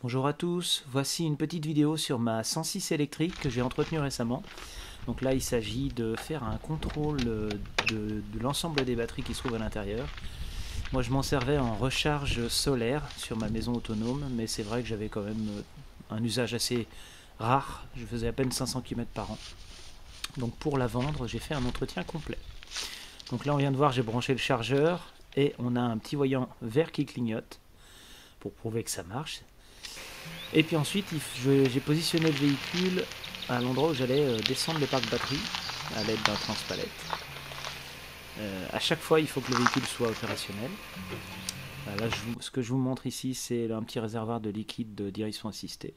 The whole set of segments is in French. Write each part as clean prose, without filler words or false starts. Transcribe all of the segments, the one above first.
Bonjour à tous, voici une petite vidéo sur ma 106 électrique que j'ai entretenue récemment. Donc là il s'agit de faire un contrôle de l'ensemble des batteries qui se trouvent à l'intérieur. Moi je m'en servais en recharge solaire sur ma maison autonome, mais c'est vrai que j'avais quand même un usage assez rare, je faisais à peine 500 km par an. Donc pour la vendre j'ai fait un entretien complet. Donc là on vient de voir, j'ai branché le chargeur et on a un petit voyant vert qui clignote pour prouver que ça marche. Et puis ensuite, j'ai positionné le véhicule à l'endroit où j'allais descendre le parc batterie à l'aide d'un transpalette. À chaque fois, il faut que le véhicule soit opérationnel. Là, ce que je vous montre ici, c'est un petit réservoir de liquide de direction assistée.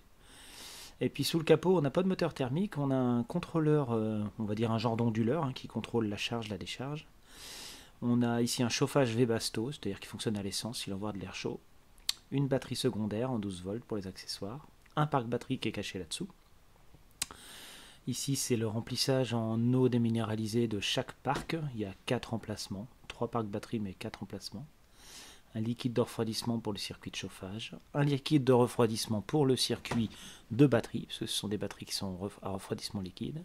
Et puis sous le capot, on n'a pas de moteur thermique, on a un contrôleur, on va dire un genre d'onduleur, qui contrôle la charge, la décharge. On a ici un chauffage Webasto, c'est-à-dire qui fonctionne à l'essence, il envoie de l'air chaud. Une batterie secondaire en 12 volts pour les accessoires. Un parc batterie qui est caché là-dessous. Ici, c'est le remplissage en eau déminéralisée de chaque parc. Il y a 4 emplacements. 3 parcs batterie, mais 4 emplacements. Un liquide de refroidissement pour le circuit de chauffage. Un liquide de refroidissement pour le circuit de batterie, parce que ce sont des batteries qui sont à refroidissement liquide.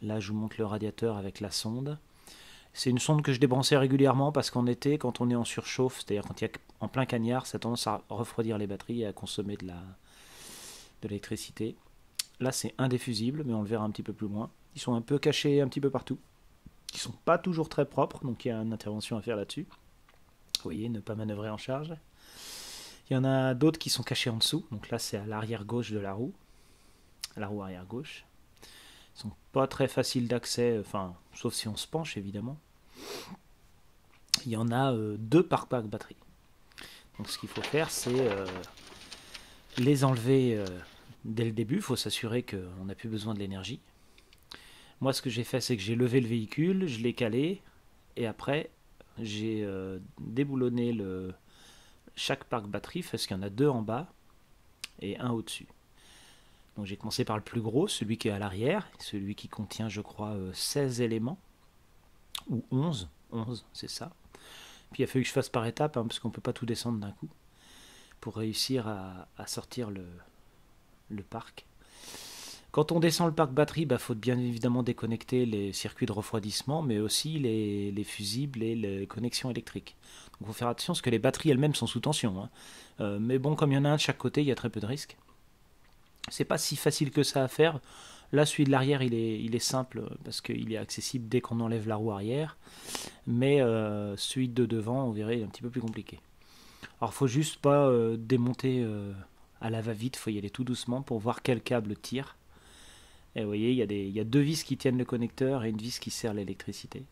Là, je vous montre le radiateur avec la sonde. C'est une sonde que je débranchais régulièrement parce qu'en été, quand on est en surchauffe, c'est-à-dire quand il y a en plein cagnard, ça a tendance à refroidir les batteries et à consommer de l'électricité. Là, c'est indéfusible, mais on le verra un petit peu plus loin. Ils sont un peu cachés un petit peu partout. Ils ne sont pas toujours très propres, donc il y a une intervention à faire là-dessus. Vous voyez, ne pas manœuvrer en charge. Il y en a d'autres qui sont cachés en dessous. Donc là, c'est à l'arrière gauche de la roue arrière gauche. Ils sont pas très faciles d'accès, enfin, sauf si on se penche évidemment. Il y en a deux par pack batterie. Donc ce qu'il faut faire, c'est les enlever dès le début. Il faut s'assurer qu'on n'a plus besoin de l'énergie. Moi, ce que j'ai fait, c'est que j'ai levé le véhicule, je l'ai calé, et après, j'ai déboulonné chaque parc batterie, parce qu'il y en a deux en bas et un au-dessus. Donc j'ai commencé par le plus gros, celui qui est à l'arrière, celui qui contient, je crois, 16 éléments, ou 11 c'est ça. Puis il a fallu que je fasse par étapes, parce qu'on ne peut pas tout descendre d'un coup, pour réussir à sortir le parc. Quand on descend le parc batterie, il faut bien évidemment déconnecter les circuits de refroidissement, mais aussi les fusibles et les connexions électriques. Donc il faut faire attention parce que les batteries elles-mêmes sont sous tension. Mais bon, comme il y en a un de chaque côté, il y a très peu de risques. C'est pas si facile que ça à faire. Là, celui de l'arrière, il est simple parce qu'il est accessible dès qu'on enlève la roue arrière. Mais celui de devant, on verrait, il est un petit peu plus compliqué. Alors, il faut juste pas démonter à la va-vite. Il faut y aller tout doucement pour voir quel câble tire. Et vous voyez, il y a deux vis qui tiennent le connecteur et une vis qui sert l'électricité.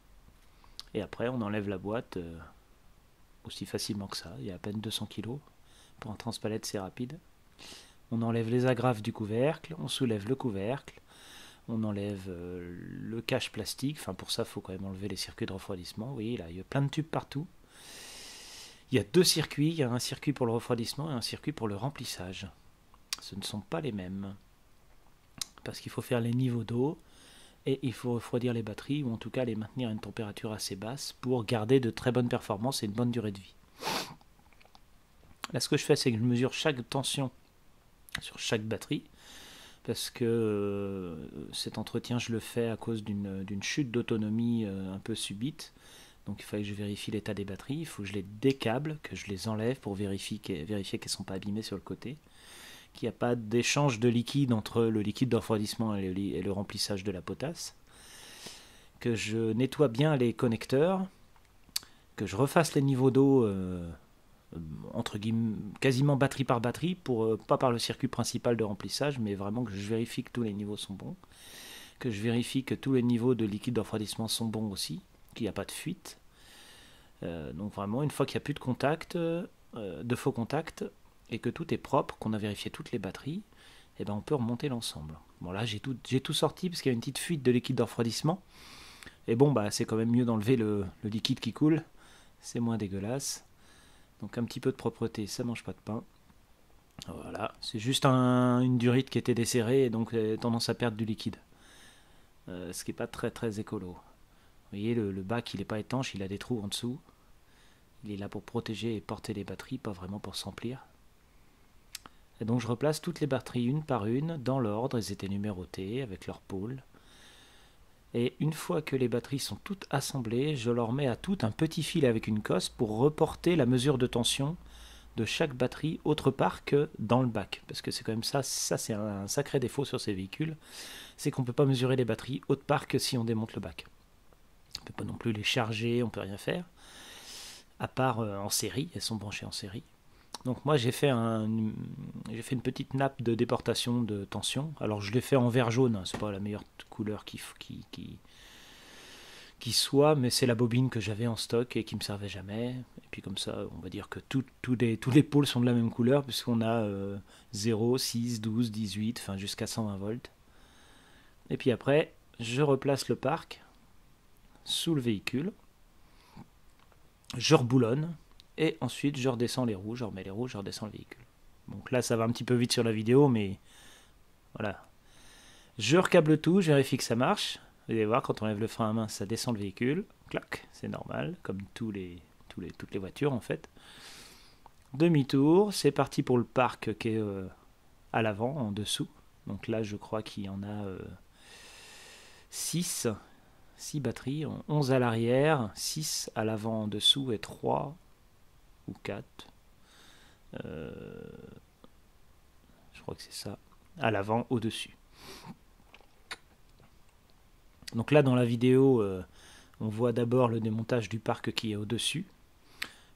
Et après, on enlève la boîte aussi facilement que ça. Il y a à peine 200 kg. Pour un transpalette, c'est rapide. On enlève les agrafes du couvercle, on soulève le couvercle, on enlève le cache plastique. Enfin, pour ça, il faut quand même enlever les circuits de refroidissement. Vous voyez, là, il y a plein de tubes partout. Il y a deux circuits. Il y a un circuit pour le refroidissement et un circuit pour le remplissage. Ce ne sont pas les mêmes. Parce qu'il faut faire les niveaux d'eau et il faut refroidir les batteries ou en tout cas les maintenir à une température assez basse pour garder de très bonnes performances et une bonne durée de vie. Là, ce que je fais, c'est que je mesure chaque tension sur chaque batterie parce que cet entretien, je le fais à cause d'une chute d'autonomie un peu subite. Donc il fallait que je vérifie l'état des batteries, il faut que je les décable, que je les enlève pour vérifier qu'elles ne sont pas abîmées sur le côté, qu'il n'y a pas d'échange de liquide entre le liquide de refroidissement et le remplissage de la potasse, que je nettoie bien les connecteurs, que je refasse les niveaux d'eau entre guillemets quasiment batterie par batterie, pas par le circuit principal de remplissage, mais vraiment que je vérifie que tous les niveaux sont bons, que je vérifie que tous les niveaux de liquide de refroidissement sont bons aussi, qu'il n'y a pas de fuite. Donc vraiment, une fois qu'il n'y a plus de contact, de faux contacts, et que tout est propre, qu'on a vérifié toutes les batteries, et on peut remonter l'ensemble. Bon là j'ai tout sorti parce qu'il y a une petite fuite de liquide de refroidissement. Et bon c'est quand même mieux d'enlever le liquide qui coule, c'est moins dégueulasse. Donc un petit peu de propreté, ça mange pas de pain. Voilà, c'est juste une durite qui était desserrée et donc tendance à perdre du liquide. Ce qui n'est pas très très écolo. Vous voyez, le bac il n'est pas étanche, il a des trous en dessous. Il est là pour protéger et porter les batteries, pas vraiment pour s'emplir. Et donc je replace toutes les batteries une par une dans l'ordre, elles étaient numérotées avec leur pôle. Et une fois que les batteries sont toutes assemblées, je leur mets à toutes un petit fil avec une cosse pour reporter la mesure de tension de chaque batterie autre part que dans le bac. Parce que c'est quand même ça c'est un sacré défaut sur ces véhicules, c'est qu'on ne peut pas mesurer les batteries autre part que si on démonte le bac. On ne peut pas non plus les charger, on ne peut rien faire, à part en série, elles sont branchées en série. Donc moi j'ai fait une petite nappe de déportation de tension. Alors je l'ai fait en vert jaune, c'est pas la meilleure couleur qui soit, mais c'est la bobine que j'avais en stock et qui me servait jamais. Et puis comme ça, on va dire que tous les pôles sont de la même couleur, puisqu'on a 0, 6, 12, 18, enfin jusqu'à 120 volts. Et puis après, je replace le parc sous le véhicule, je reboulonne, et ensuite je redescends les roues, je remets les roues, je redescends le véhicule. Donc là, ça va un petit peu vite sur la vidéo, mais voilà. Je recable tout, je vérifie que ça marche. Vous allez voir, quand on lève le frein à main, ça descend le véhicule. Clac, c'est normal, comme toutes les voitures en fait. Demi-tour, c'est parti pour le parc qui est à l'avant, en dessous. Donc là, je crois qu'il y en a 6 batteries, 11 à l'arrière, 6 à l'avant en dessous et 3 ou 4. Je crois que c'est ça, à l'avant au-dessus. Donc là dans la vidéo, on voit d'abord le démontage du parc qui est au-dessus.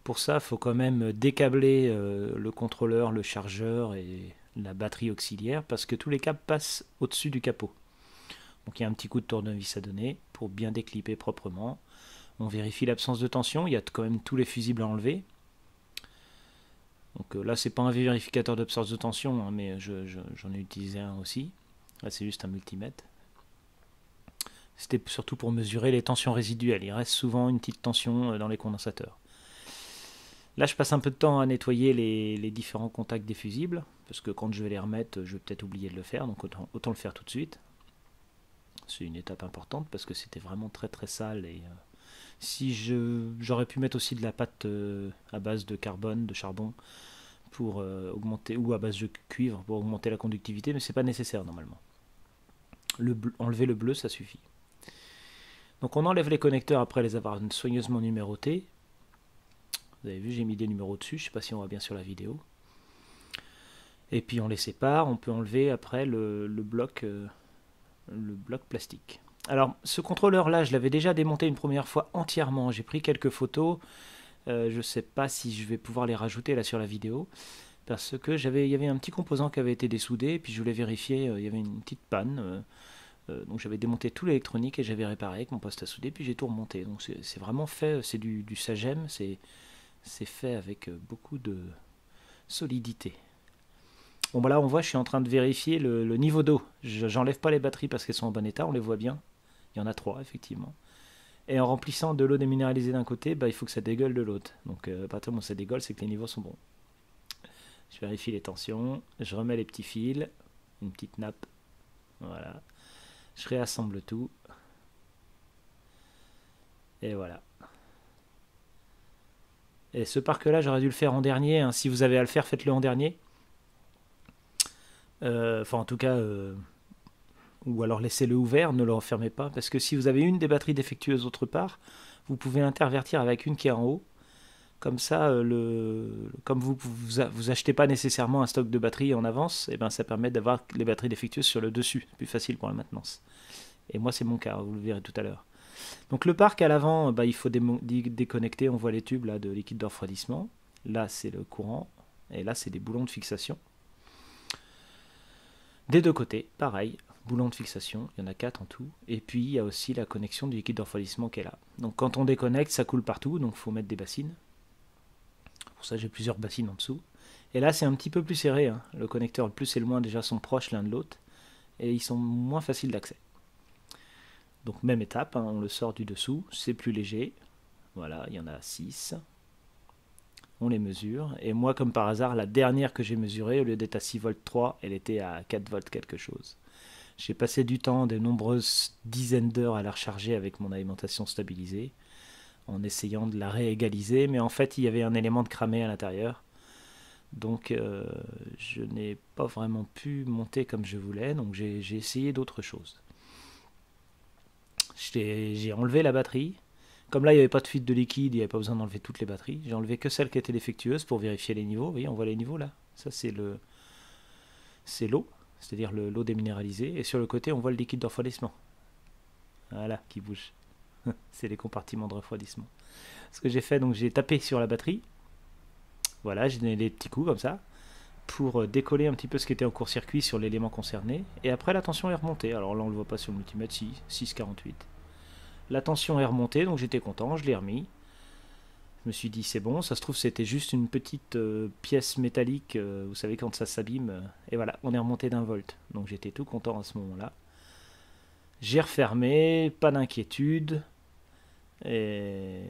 Pour ça, il faut quand même décabler le contrôleur, le chargeur et la batterie auxiliaire parce que tous les câbles passent au-dessus du capot. Donc il y a un petit coup de tournevis à donner pour bien déclipper proprement. On vérifie l'absence de tension, il y a quand même tous les fusibles à enlever. Donc là, c'est pas un vérificateur d'absence de tension, hein, mais j'en ai utilisé un aussi. Là, c'est juste un multimètre. C'était surtout pour mesurer les tensions résiduelles. Il reste souvent une petite tension dans les condensateurs. Là, je passe un peu de temps à nettoyer les différents contacts des fusibles, parce que quand je vais les remettre, je vais peut-être oublier de le faire, donc autant le faire tout de suite. C'est une étape importante, parce que c'était vraiment très très sale. Et si j'aurais pu mettre aussi de la pâte à base de carbone, de charbon, pour augmenter, ou à base de cuivre pour augmenter la conductivité, mais c'est pas nécessaire normalement. Enlever le bleu, ça suffit. Donc on enlève les connecteurs après les avoir soigneusement numérotés. Vous avez vu, j'ai mis des numéros dessus, je ne sais pas si on voit bien sur la vidéo. Et puis on les sépare, on peut enlever après le bloc plastique. Alors ce contrôleur là, je l'avais déjà démonté une première fois entièrement, j'ai pris quelques photos. Je ne sais pas si je vais pouvoir les rajouter là sur la vidéo, parce que il y avait un petit composant qui avait été dessoudé, et puis je voulais vérifier, il y avait une petite panne. Donc j'avais démonté tout l'électronique et j'avais réparé avec mon poste à souder, puis j'ai tout remonté. Donc c'est vraiment fait, c'est du Sagem, c'est fait avec beaucoup de solidité. Bon bah là on voit, je suis en train de vérifier le niveau d'eau. J'enlève pas les batteries parce qu'elles sont en bon état, on les voit bien. Il y en a 3 effectivement. Et en remplissant de l'eau déminéralisée d'un côté, bah, il faut que ça dégueule de l'autre. Donc à partir du moment où ça dégueule, c'est que les niveaux sont bons. Je vérifie les tensions, je remets les petits fils, une petite nappe. Voilà. Je réassemble tout. Et voilà. Et ce parc-là, j'aurais dû le faire en dernier. Hein. Si vous avez à le faire, faites-le en dernier. Enfin, en tout cas, ou alors laissez-le ouvert, ne le refermez pas. Parce que si vous avez une des batteries défectueuses autre part, vous pouvez intervertir avec une qui est en haut. Comme ça, comme vous achetez pas nécessairement un stock de batteries en avance, et ben ça permet d'avoir les batteries défectueuses sur le dessus. C'est plus facile pour la maintenance. Et moi, c'est mon cas, vous le verrez tout à l'heure. Donc le parc à l'avant, bah, il faut déconnecter, on voit les tubes là, de liquide de refroidissement. Là, c'est le courant. Et là, c'est des boulons de fixation. Des deux côtés, pareil, boulons de fixation, il y en a 4 en tout. Et puis, il y a aussi la connexion du liquide de refroidissement qui est là. Donc quand on déconnecte, ça coule partout, donc il faut mettre des bassines. Pour ça, j'ai plusieurs bassines en dessous. Et là, c'est un petit peu plus serré. Hein. Le connecteur, le plus et le moins, déjà, sont proches l'un de l'autre. Et ils sont moins faciles d'accès. Donc même étape, hein, on le sort du dessous, c'est plus léger. Voilà, il y en a 6. On les mesure. Et moi, comme par hasard, la dernière que j'ai mesurée, au lieu d'être à 6 volts 3, elle était à 4 volts quelque chose. J'ai passé du temps, de nombreuses dizaines d'heures à la recharger avec mon alimentation stabilisée, en essayant de la réégaliser, mais en fait, il y avait un élément de cramé à l'intérieur. Donc je n'ai pas vraiment pu monter comme je voulais, donc j'ai essayé d'autres choses. J'ai enlevé la batterie. Comme là il n'y avait pas de fuite de liquide, il n'y avait pas besoin d'enlever toutes les batteries. J'ai enlevé que celles qui étaient défectueuses pour vérifier les niveaux. Vous voyez, on voit les niveaux là. Ça c'est l'eau, c'est-à-dire l'eau déminéralisée. Et sur le côté on voit le liquide de refroidissement. Voilà, qui bouge. C'est les compartiments de refroidissement. Ce que j'ai fait, donc j'ai tapé sur la batterie. Voilà, j'ai donné des petits coups comme ça pour décoller un petit peu ce qui était en court-circuit sur l'élément concerné. Et après, la tension est remontée. Alors là, on ne le voit pas sur le multimètre, 6,48. La tension est remontée, donc j'étais content, je l'ai remis. Je me suis dit, c'est bon, ça se trouve, c'était juste une petite pièce métallique, vous savez, quand ça s'abîme. Et voilà, on est remonté d'un volt. Donc j'étais tout content à ce moment-là. J'ai refermé, pas d'inquiétude. Et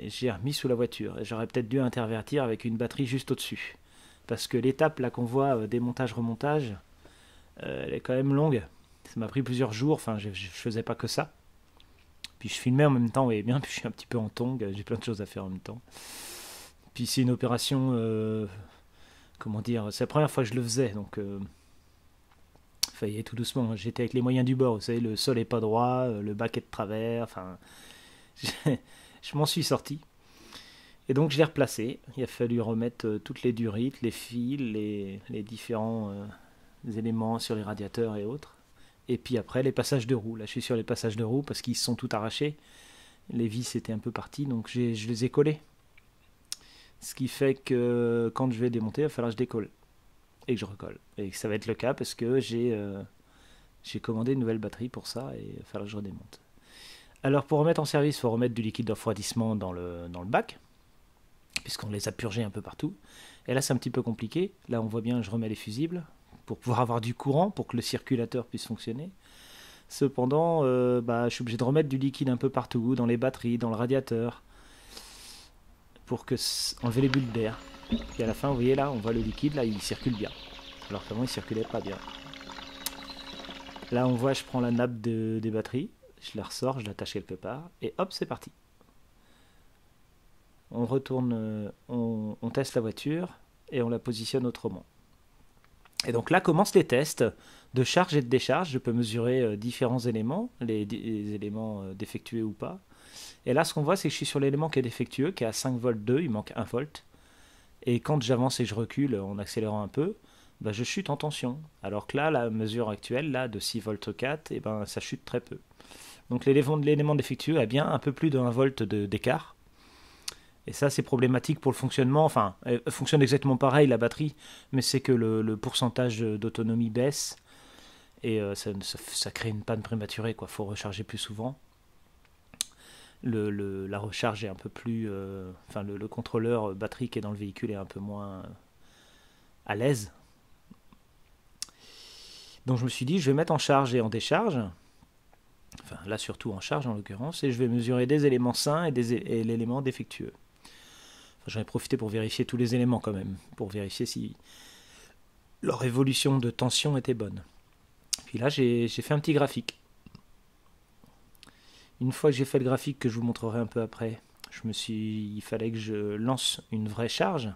j'ai remis sous la voiture. J'aurais peut-être dû intervertir avec une batterie juste au-dessus. Parce que l'étape là qu'on voit, démontage-remontage, elle est quand même longue. Ça m'a pris plusieurs jours, enfin je faisais pas que ça. Puis je filmais en même temps, vous voyez bien, puis je suis un petit peu en tongue, j'ai plein de choses à faire en même temps. Puis c'est une opération, comment dire, c'est la première fois que je le faisais, donc fallait tout doucement. J'étais avec les moyens du bord, vous savez, le sol est pas droit, le bac est de travers, enfin, je m'en suis sorti. Et donc je l'ai replacé. Il a fallu remettre toutes les durites, les fils, les différents éléments sur les radiateurs et autres. Et puis après les passages de roues. Là je suis sur les passages de roues parce qu'ils se sont tout arrachés. Les vis étaient un peu parties, donc je les ai collés. Ce qui fait que quand je vais démonter, il va falloir que je décolle et que je recolle. Et ça va être le cas parce que j'ai commandé une nouvelle batterie pour ça et il va falloir que je redémonte. Alors pour remettre en service, il faut remettre du liquide de refroidissement dans le bac, puisqu'on les a purgés un peu partout. Et là c'est un petit peu compliqué. Là on voit bien, je remets les fusibles pour pouvoir avoir du courant, pour que le circulateur puisse fonctionner. Cependant, je suis obligé de remettre du liquide un peu partout, dans les batteries, dans le radiateur, pour enlever les bulles d'air. Puis à la fin, vous voyez là, on voit le liquide, là il circule bien. Alors qu'avant il circulait pas bien. Là on voit, je prends la nappe des batteries, je la ressors, je l'attache quelque part, et hop, c'est parti. On retourne, on teste la voiture, et on la positionne autrement. Et donc là commencent les tests de charge et de décharge. Je peux mesurer différents éléments, les éléments défectueux ou pas. Et là ce qu'on voit c'est que je suis sur l'élément qui est défectueux, qui est à 5 volts 2, il manque 1 volt. Et quand j'avance et je recule en accélérant un peu, je chute en tension. Alors que là, la mesure actuelle là, de 6 volts 4, ça chute très peu. Donc l'élément défectueux a bien un peu plus de 1 volt d'écart. Et ça, c'est problématique pour le fonctionnement. Enfin, elle fonctionne exactement pareil, la batterie, mais c'est que le pourcentage d'autonomie baisse et ça crée une panne prématurée. Il faut recharger plus souvent. La recharge est un peu plus... le contrôleur batterie qui est dans le véhicule est un peu moins à l'aise. Donc je me suis dit, je vais mettre en charge et en décharge. Enfin, là surtout en charge en l'occurrence. Et je vais mesurer des éléments sains et l'élément défectueux. J'en ai profité pour vérifier tous les éléments quand même, pour vérifier si leur évolution de tension était bonne. Puis là, j'ai fait un petit graphique. Une fois que j'ai fait le graphique, que je vous montrerai un peu après, il fallait que je lance une vraie charge.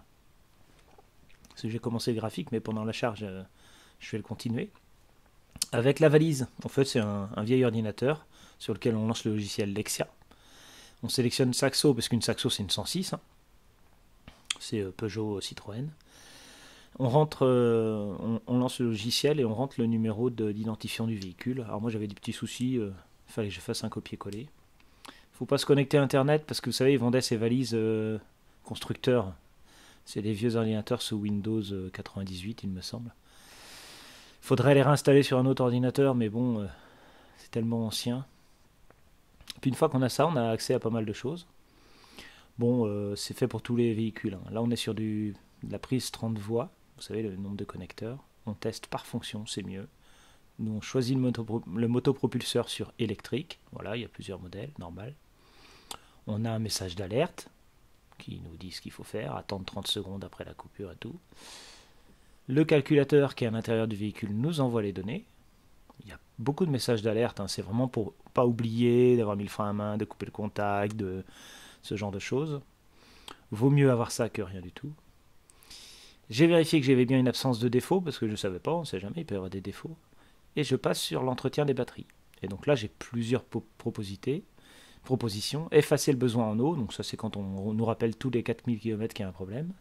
Parce que j'ai commencé le graphique, mais pendant la charge, je vais le continuer. Avec la valise, en fait, c'est un vieil ordinateur sur lequel on lance le logiciel Lexia. On sélectionne Saxo, parce qu'une Saxo, c'est une 106. C'est Peugeot Citroën. On lance le logiciel et on rentre le numéro d'identifiant du véhicule. Alors moi j'avais des petits soucis, il fallait que je fasse un copier-coller. Faut pas se connecter à internet parce que vous savez ils vendaient ces valises constructeurs. C'est des vieux ordinateurs sous Windows 98 il me semble. Faudrait les réinstaller sur un autre ordinateur mais bon c'est tellement ancien. Puis une fois qu'on a ça, on a accès à pas mal de choses. Bon, c'est fait pour tous les véhicules. Là, on est sur de la prise 30 voix. Vous savez, le nombre de connecteurs. On teste par fonction, c'est mieux. Nous, on choisit le motopropulseur sur électrique. Voilà, il y a plusieurs modèles, normal. On a un message d'alerte qui nous dit ce qu'il faut faire. Attendre 30 secondes après la coupure et tout. Le calculateur qui est à l'intérieur du véhicule nous envoie les données. Il y a beaucoup de messages d'alerte. C'est vraiment pour pas oublier d'avoir mis le frein à main, de couper le contact, ce genre de choses. Vaut mieux avoir ça que rien du tout. J'ai vérifié que j'avais bien une absence de défaut, parce que je ne savais pas, on ne sait jamais, il peut y avoir des défauts. Et je passe sur l'entretien des batteries. Et donc là, j'ai plusieurs propositions. Effacer le besoin en eau, donc ça c'est quand on nous rappelle tous les 4000 km qu'il y a un problème.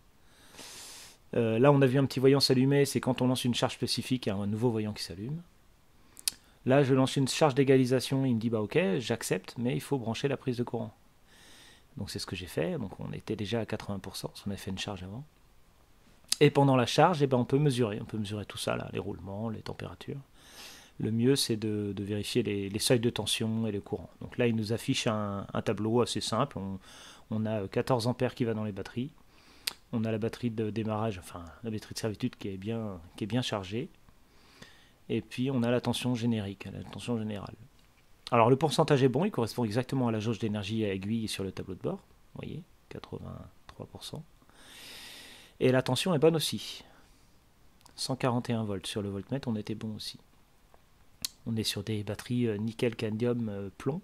Là, on a vu un petit voyant s'allumer, c'est quand on lance une charge spécifique, il y a un nouveau voyant qui s'allume. Là, je lance une charge d'égalisation, il me dit bah ok, j'accepte, mais il faut brancher la prise de courant. Donc c'est ce que j'ai fait, donc on était déjà à 80%, on avait fait une charge avant. Et pendant la charge, on peut mesurer tout ça, là, les roulements, les températures. Le mieux, c'est de vérifier les seuils de tension et le courant. Donc là, il nous affiche un tableau assez simple. On a 14 ampères qui va dans les batteries. On a la batterie de démarrage, enfin la batterie de servitude qui est bien chargée. Et puis on a la tension générique, la tension générale. Alors le pourcentage est bon, il correspond exactement à la jauge d'énergie à aiguille sur le tableau de bord. Vous voyez, 83%. Et la tension est bonne aussi. 141 volts sur le voltmètre, on était bon aussi. On est sur des batteries nickel, cadmium, plomb.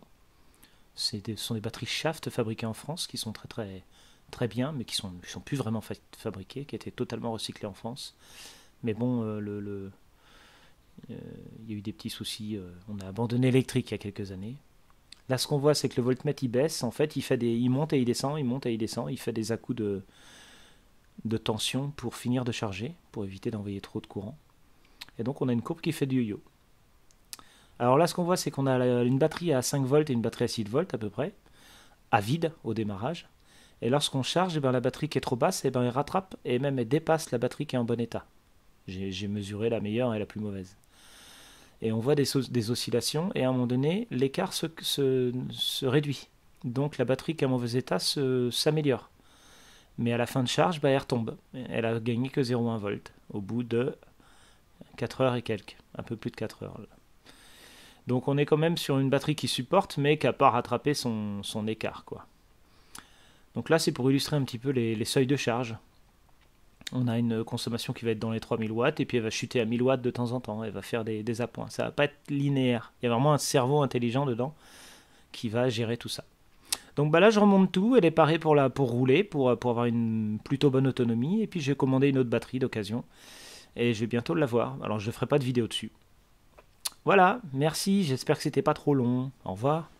Ce sont des batteries Shaft fabriquées en France qui sont très bien, mais qui sont plus vraiment fabriquées, qui étaient totalement recyclées en France. Mais bon, il y a eu des petits soucis. On a abandonné l'électrique il y a quelques années. Là, ce qu'on voit, c'est que le voltmètre il baisse. En fait, il monte et il descend, il monte et il descend. Il fait des à-coups de tension pour finir de charger, pour éviter d'envoyer trop de courant. Et donc, on a une courbe qui fait du yo-yo. Alors là, ce qu'on voit, c'est qu'on a une batterie à 5 volts et une batterie à 6 volts à peu près, à vide au démarrage. Et lorsqu'on charge, la batterie qui est trop basse, elle rattrape et même elle dépasse la batterie qui est en bon état. J'ai mesuré la meilleure et la plus mauvaise. Et on voit des oscillations, et à un moment donné, l'écart se réduit. Donc la batterie qui est en mauvais état s'améliore. Mais à la fin de charge, elle retombe. Elle a gagné que 0,1 volt au bout de 4 heures et quelques, un peu plus de 4 heures. Là. Donc on est quand même sur une batterie qui supporte, mais qui n'a pas rattrapé son écart, quoi. Donc là, c'est pour illustrer un petit peu les seuils de charge. On a une consommation qui va être dans les 3000 watts, et puis elle va chuter à 1000 watts de temps en temps. Elle va faire des appoints. Ça ne va pas être linéaire. Il y a vraiment un cerveau intelligent dedans qui va gérer tout ça. Donc là, je remonte tout. Elle est parée pour rouler, pour avoir une plutôt bonne autonomie. Et puis j'ai commandé une autre batterie d'occasion. Et je vais bientôt l'avoir. Alors je ne ferai pas de vidéo dessus. Voilà, merci, j'espère que c'était pas trop long. Au revoir.